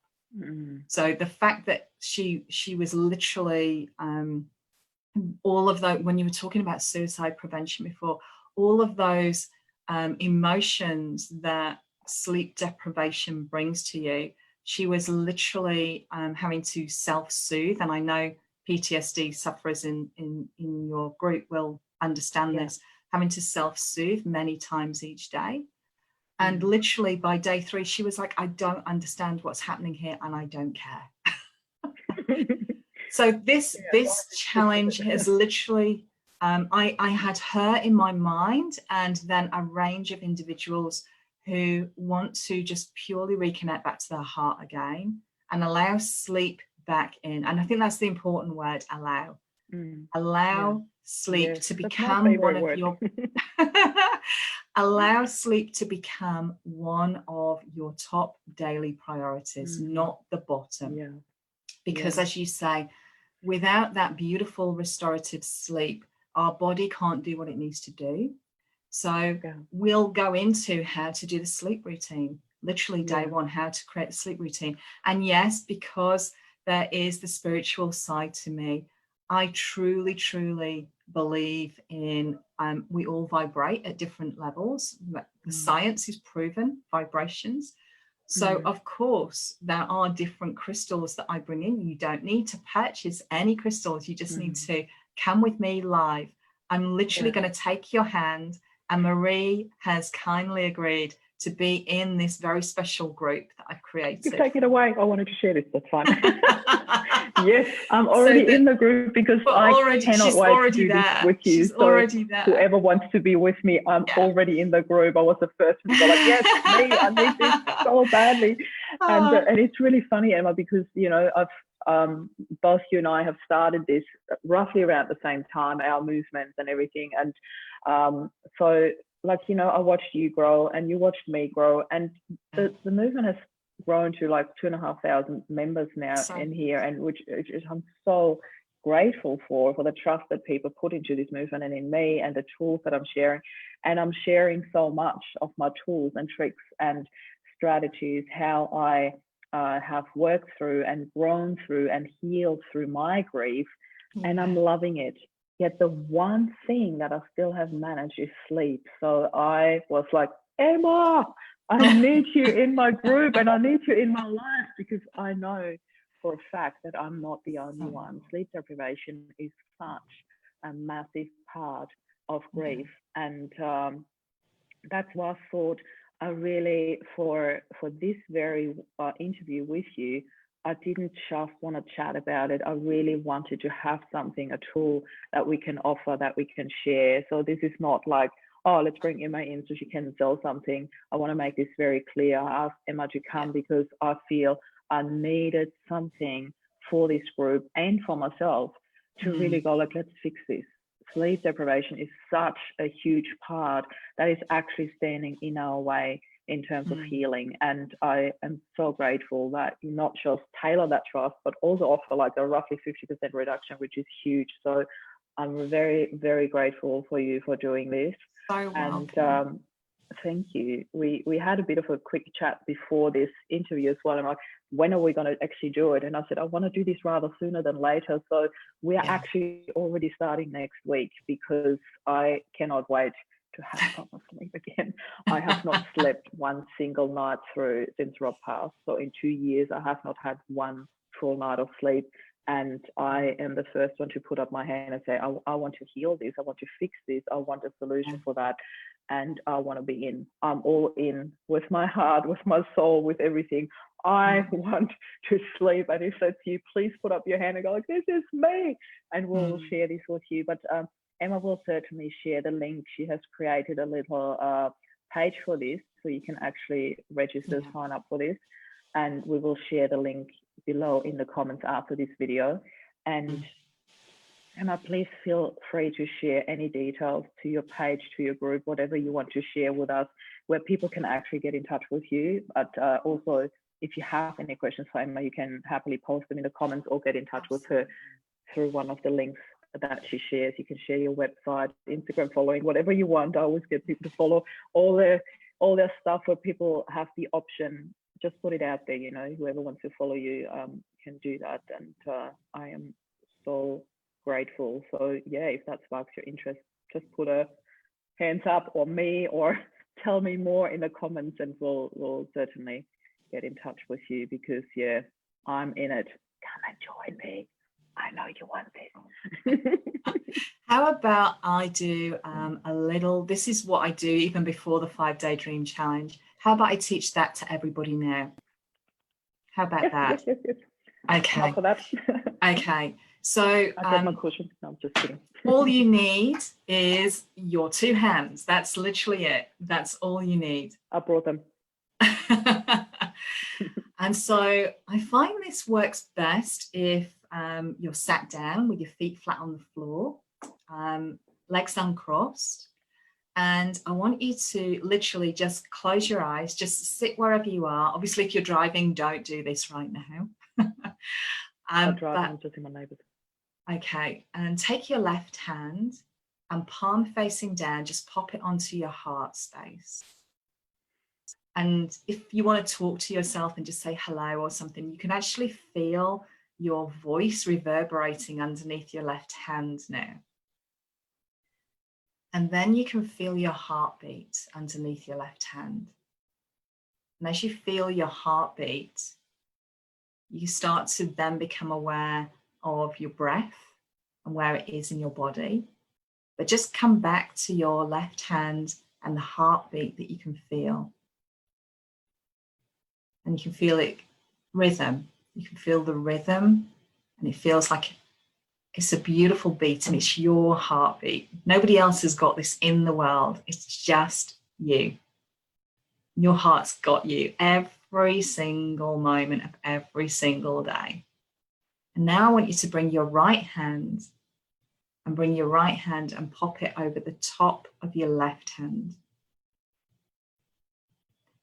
So the fact that she was literally all of those, when you were talking about suicide prevention before, all of those emotions that sleep deprivation brings to you, she was literally having to self-soothe. And I know PTSD sufferers in your group will understand this, having to self-soothe many times each day. And literally by day 3, she was like, I don't understand what's happening here and I don't care. So this challenge has literally, I had her in my mind, and then a range of individuals who want to just purely reconnect back to their heart again and allow sleep back in. And I think that's the important word, allow. Allow sleep to become one of your allow sleep to become one of your top daily priorities, not the bottom. Because as you say, without that beautiful restorative sleep, our body can't do what it needs to do. So we'll go into how to do the sleep routine, literally day one, how to create the sleep routine. And yes, because there is the spiritual side to me, I truly, truly believe in we all vibrate at different levels. The science is proven, vibrations. So of course, there are different crystals that I bring in. You don't need to purchase any crystals. You just need to come with me live. I'm literally going to take your hand, and Marie has kindly agreed to be in this very special group that I've created. You take it away. I wanted to share this. That's fine. Yes, I'm already in the group because I cannot wait to do this with you. She's already there. Whoever wants to be with me, I'm already in the group. I was the first one to go like, yes, me, I need this so badly. And it's really funny, Emma, because, you know, both you and I have started this roughly around the same time, our movements and everything. And so, like, you know, I watched you grow and you watched me grow, and the movement has grown to like 2,500 members now in here, and which I'm so grateful for the trust that people put into this movement and in me, and the tools that I'm sharing. And I'm sharing so much of my tools and tricks and strategies, how I have worked through and grown through and healed through my grief, and I'm loving it. Yet the one thing that I still have managed is sleep. So I was like, Emma, I need you in my group and I need you in my life, because I know for a fact that I'm not the only one. Sleep deprivation is such a massive part of grief. And that's why I thought I really, for this very interview with you, I didn't just want to chat about it. I really wanted to have something, a tool that we can offer, that we can share. So this is not like, oh, let's bring Emma in so she can sell something. I want to make this very clear. I asked Emma to come because I feel I needed something for this group and for myself to really go like, let's fix this. Sleep deprivation is such a huge part that is actually standing in our way in terms of healing. And I am so grateful that you not just tailor that trust, but also offer like a roughly 50% reduction, which is huge. So I'm very, very grateful for you for doing this. So welcome. And thank you. We had a bit of a quick chat before this interview as well. I'm like, when are we going to actually do it? And I said, I want to do this rather sooner than later. So we are actually already starting next week, because I cannot wait to have proper sleep again. I have not slept one single night through since Rob passed. So in 2 years, I have not had one full night of sleep. And I am the first one to put up my hand and say, I want to heal this. I want to fix this. I want a solution for that. And I want to be in. I'm all in with my heart, with my soul, with everything. I want to sleep. And if that's you, please put up your hand and go like, this is me. And we'll share this with you. But Emma will certainly share the link. She has created a little page for this, so you can actually register, sign up for this. And we will share the link below in the comments after this video. And Emma, please feel free to share any details to your page, to your group, whatever you want to share with us, where people can actually get in touch with you. But also, if you have any questions for Emma, you can happily post them in the comments or get in touch with her through one of the links that she shares. You can share your website, Instagram following, whatever you want. I always get people to follow all their stuff where people have the option. Just put it out there, you know, whoever wants to follow you can do that. And I am so grateful. So yeah, if that sparks your interest, just put a hands up, or me, or tell me more in the comments, and we'll certainly get in touch with you, because yeah, I'm in it. Come and join me. I know you want this. How about I do a little, this is what I do even before the 5-day dream challenge. How about I teach that to everybody now? How about that? Yes. Okay. Not for that. Okay. So I got my cushion. No, I'm just kidding. all you need is your 2 hands. That's literally it. That's all you need. I brought them. And so I find this works best if you're sat down with your feet flat on the floor, legs uncrossed. And I want you to literally just close your eyes, just sit wherever you are. Obviously, if you're driving, don't do this right now. I'm driving, I'm just in my neighbour's. Okay, and take your left hand and palm facing down, just pop it onto your heart space. And if you want to talk to yourself and just say hello or something, you can actually feel your voice reverberating underneath your left hand now. And then you can feel your heartbeat underneath your left hand. And as you feel your heartbeat, you start to then become aware of your breath and where it is in your body. But just come back to your left hand and the heartbeat that you can feel. And you can feel it rhythm. You can feel the rhythm, and it feels like it's a beautiful beat, and it's your heartbeat. Nobody else has got this in the world. It's just you. Your heart's got you every single moment of every single day. And now I want you to bring your right hand and pop it over the top of your left hand.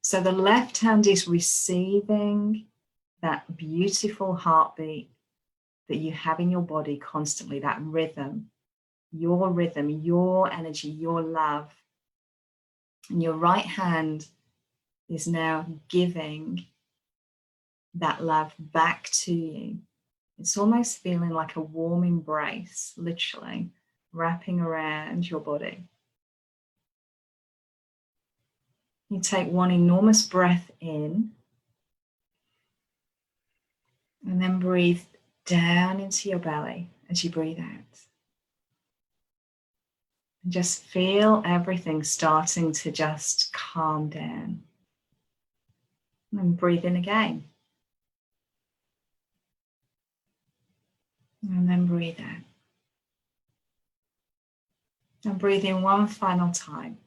So the left hand is receiving that beautiful heartbeat that you have in your body constantly, that rhythm, your energy, your love. And your right hand is now giving that love back to you. It's almost feeling like a warm embrace, literally wrapping around your body. You take one enormous breath in and then breathe down into your belly as you breathe out. And just feel everything starting to just calm down. And breathe in again. And then breathe out. And breathe in one final time.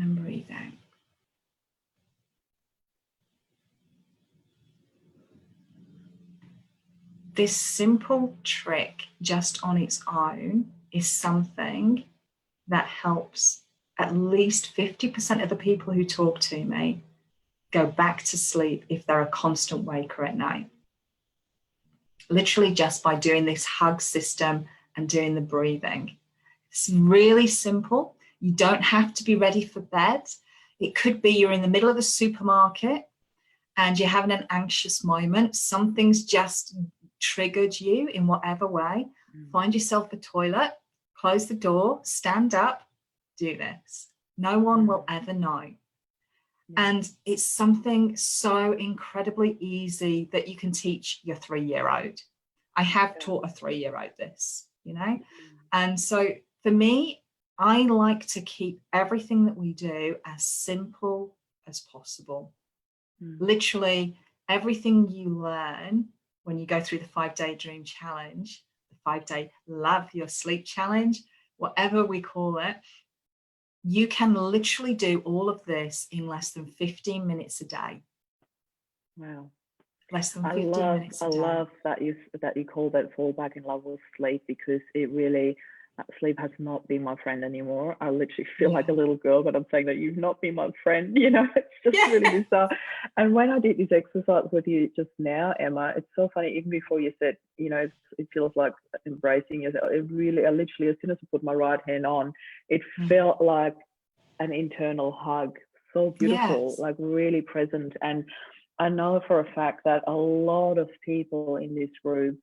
And breathe out. This simple trick just on its own is something that helps at least 50% of the people who talk to me go back to sleep if they're a constant waker at night. Literally just by doing this hug system and doing the breathing. It's really simple. You don't have to be ready for bed. It could be you're in the middle of the supermarket and you're having an anxious moment. Something's just triggered you in whatever way. Find yourself a toilet, close the door, stand up, do this. No one will ever know. And it's something so incredibly easy that you can teach your 3-year-old. I have taught a 3-year-old this, you know? And so for me, I like to keep everything that we do as simple as possible. Literally everything you learn when you go through the 5-day dream challenge, the 5-day love your sleep challenge, whatever we call it, you can literally do all of this in less than 15 minutes a day. Wow. Less than 15 minutes a day. I love that you call that fall back in love with sleep, because it really, sleep has not been my friend anymore. I literally feel like a little girl, but I'm saying that you've not been my friend, you know, it's just really bizarre. And when I did this exercise with you just now, Emma, it's so funny, even before you said, you know, it feels like embracing yourself. I literally, as soon as I put my right hand on, it felt like an internal hug. So beautiful, like really present. And I know for a fact that a lot of people in this group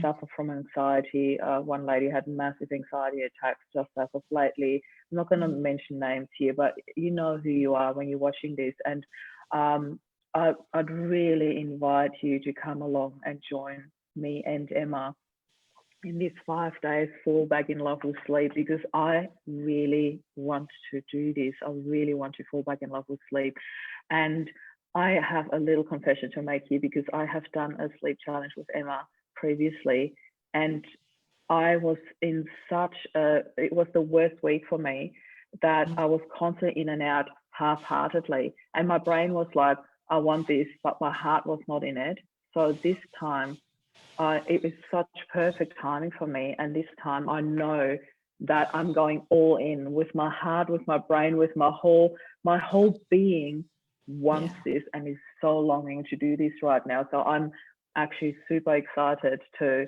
suffer from anxiety. One lady had massive anxiety attacks just as of lately. I'm not going to mention names here, but you know who you are when you're watching this. And I'd really invite you to come along and join me and Emma in this 5 days fall back in love with sleep, because I really want to do this. I really want to fall back in love with sleep. And I have a little confession to make here, because I have done a sleep challenge with Emma previously, and I was in it was the worst week for me, that I was constantly in and out half-heartedly, and my brain was like, I want this, but my heart was not in it. So this time, it was such perfect timing for me, and this time I know that I'm going all in with my heart, with my brain, with my whole being wants this and is so longing to do this right now. So I'm actually super excited to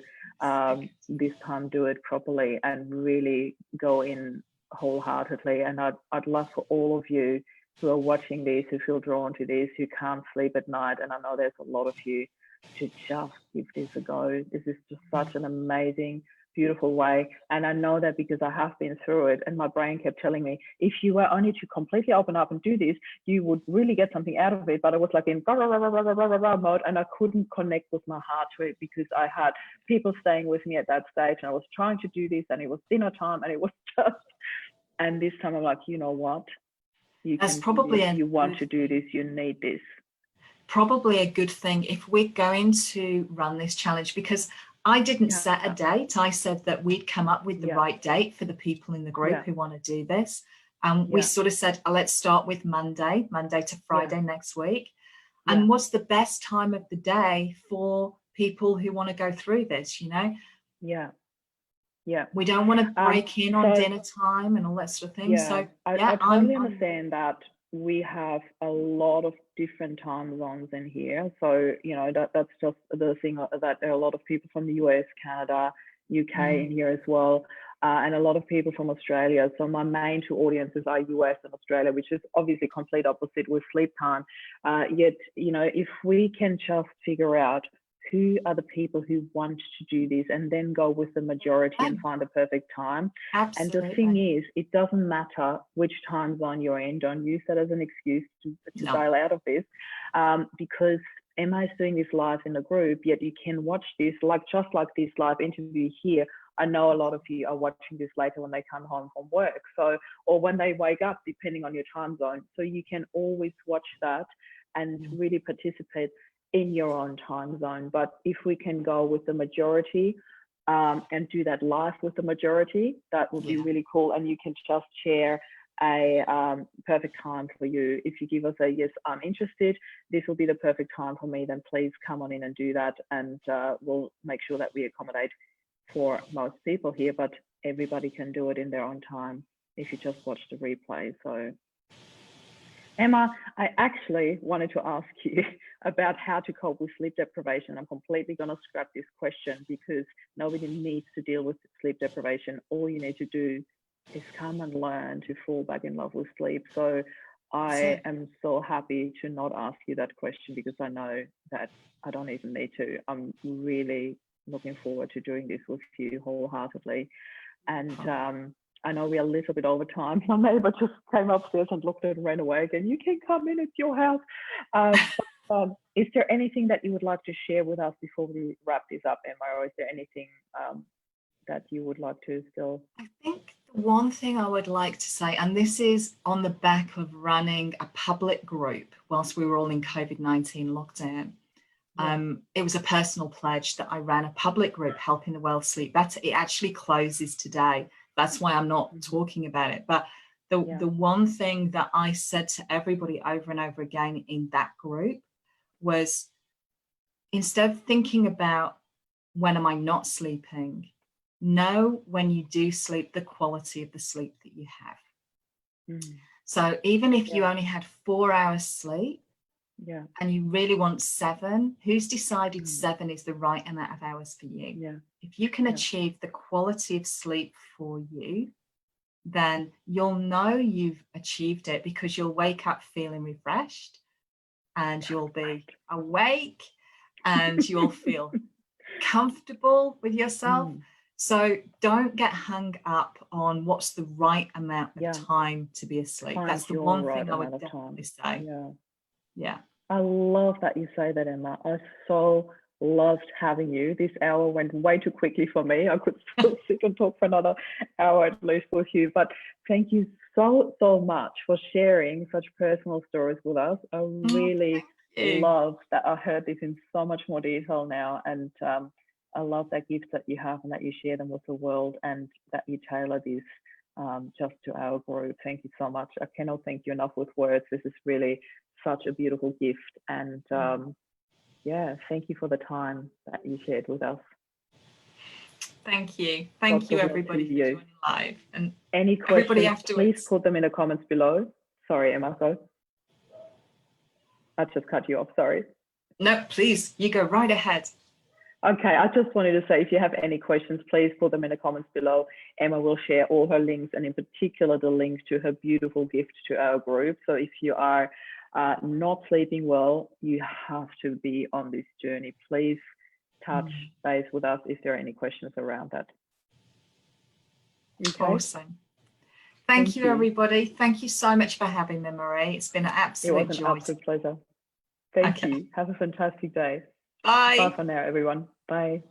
this time do it properly and really go in wholeheartedly. And I'd love for all of you who are watching this, who feel drawn to this, who can't sleep at night, and I know there's a lot of you, to just give this a go. This is just such an amazing, beautiful way. And I know that because I have been through it, and my brain kept telling me, if you were only to completely open up and do this, you would really get something out of it. But I was like in rah, rah, rah, rah, rah, rah, rah mode, and I couldn't connect with my heart to it because I had people staying with me at that stage, and I was trying to do this, and it was dinner time, and it was just, and this time I'm like, you know what? That's probably you want to do this, you need this. Probably a good thing if we're going to run this challenge, because I didn't set a date. I said that we'd come up with the right date for the people in the group who want to do this. We sort of said, let's start with Monday to Friday next week. And what's the best time of the day for people who want to go through this, you know? Yeah. We don't want to break in on dinner time and all that sort of thing. So I totally understand that we have a lot of different time zones in here. So, you know, that's just the thing, that there are a lot of people from the US, Canada, UK in here as well, and a lot of people from Australia. So my main two audiences are US and Australia, which is obviously complete opposite with sleep time. Yet, you know, if we can just figure out who are the people who want to do this and then go with the majority and find the perfect time. Absolutely. And the thing is, it doesn't matter which time zone you're in. Don't use that as an excuse to bail out of this, because Emma is doing this live in a group, yet you can watch this, just like this live interview here. I know a lot of you are watching this later when they come home from work, so, or when they wake up, depending on your time zone. So you can always watch that and really participate in your own time zone. But if we can go with the majority and do that live with the majority, that would be really cool. And you can just share a perfect time for you. If you give us a yes, I'm interested, this will be the perfect time for me, then please come on in and do that. And we'll make sure that we accommodate for most people here, but everybody can do it in their own time if you just watch the replay. So Emma, I actually wanted to ask you about how to cope with sleep deprivation. I'm completely going to scrap this question because nobody needs to deal with sleep deprivation. All you need to do is come and learn to fall back in love with sleep. So I am so happy to not ask you that question because I know that I don't even need to. I'm really looking forward to doing this with you wholeheartedly. And I know we're a little bit over time. My neighbour just came upstairs and looked and ran away again. You can come in, it's your house. Is there anything that you would like to share with us before we wrap this up, Emma, or is there anything that you would like to still? I think the one thing I would like to say, and this is on the back of running a public group whilst we were all in COVID-19 lockdown. It was a personal pledge that I ran a public group helping the world sleep better. It actually closes today. That's why I'm not talking about it. But the one thing that I said to everybody over and over again in that group was, instead of thinking about when am I not sleeping, know when you do sleep the quality of the sleep that you have. So even if you only had 4 hours sleep, and you really want 7, who's decided 7 is the right amount of hours for you? If you can achieve the quality of sleep for you, then you'll know you've achieved it because you'll wake up feeling refreshed and you'll be awake and you'll feel comfortable with yourself. So don't get hung up on what's the right amount of time to be asleep. That's the one thing I would definitely say. I love that you say that, Emma. I so loved having you. This hour went way too quickly for me. I could still sit and talk for another hour at least with you. But thank you so much for sharing such personal stories with us. I really love that I heard this in so much more detail now. And I love that gift that you have and that you share them with the world and that you tailor this just to our group. Thank you so much. I cannot thank you enough with words. This is really such a beautiful gift. And thank you for the time that you shared with us. Thank you. Thank you, everybody, for joining live. And any questions, please put them in the comments below. Sorry, Emma, go. I just cut you off, sorry. No, please, you go right ahead. Okay, I just wanted to say, if you have any questions, please put them in the comments below. Emma will share all her links, and in particular, the link to her beautiful gift to our group. So if you are not sleeping well, you have to be on this journey. Please touch base with us if there are any questions around that. Okay. Awesome. Thank you, everybody. Thank you so much for having me, Marie. It's been an absolute joy. It was an absolute pleasure. Thank you. Have a fantastic day. Bye. Bye for now, everyone. Bye.